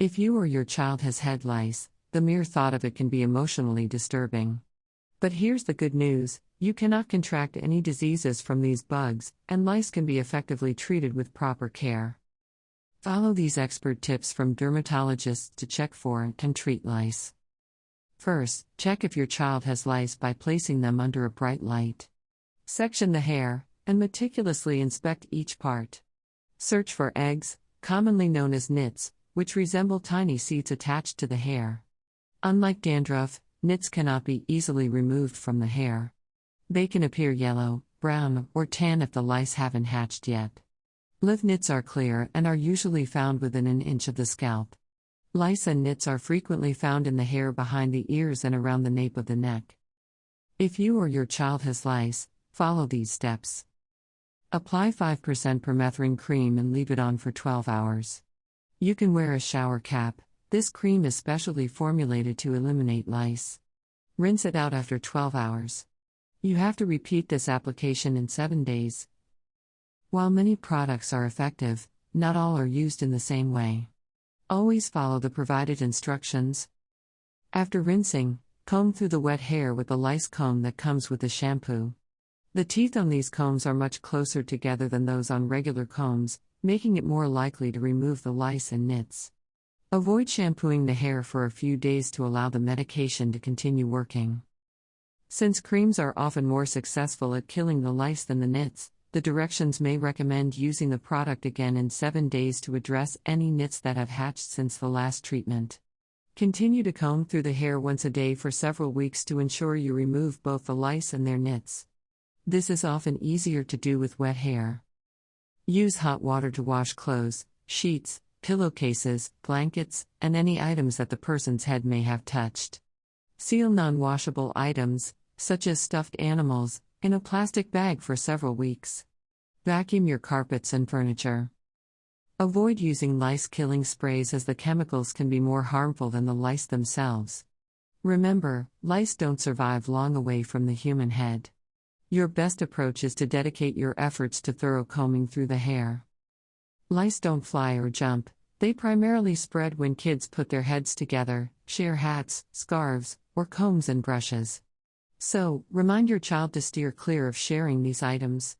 If you or your child has had lice, the mere thought of it can be emotionally disturbing. But here's the good news: you cannot contract any diseases from these bugs, and lice can be effectively treated with proper care. Follow these expert tips from dermatologists to check for and treat lice. First, check if your child has lice by placing them under a bright light. Section the hair, and meticulously inspect each part. Search for eggs, commonly known as nits, which resemble tiny seeds attached to the hair. Unlike dandruff, nits cannot be easily removed from the hair. They can appear yellow, brown, or tan if the lice haven't hatched yet. Live nits are clear and are usually found within an inch of the scalp. Lice and nits are frequently found in the hair behind the ears and around the nape of the neck. If you or your child has lice, follow these steps. Apply 5% permethrin cream and leave it on for 12 hours. You can wear a shower cap. This cream is specially formulated to eliminate lice. Rinse it out after 12 hours. You have to repeat this application in 7 days. While many products are effective, not all are used in the same way. Always follow the provided instructions. After rinsing, comb through the wet hair with the lice comb that comes with the shampoo. The teeth on these combs are much closer together than those on regular combs, making it more likely to remove the lice and nits. Avoid shampooing the hair for a few days to allow the medication to continue working. Since creams are often more successful at killing the lice than the nits, the directions may recommend using the product again in 7 days to address any nits that have hatched since the last treatment. Continue to comb through the hair once a day for several weeks to ensure you remove both the lice and their nits. This is often easier to do with wet hair. Use hot water to wash clothes, sheets, pillowcases, blankets, and any items that the person's head may have touched. Seal non-washable items, such as stuffed animals, in a plastic bag for several weeks. Vacuum your carpets and furniture. Avoid using lice-killing sprays as the chemicals can be more harmful than the lice themselves. Remember, lice don't survive long away from the human head. Your best approach is to dedicate your efforts to thorough combing through the hair. Lice don't fly or jump, they primarily spread when kids put their heads together, share hats, scarves, or combs and brushes. So, remind your child to steer clear of sharing these items.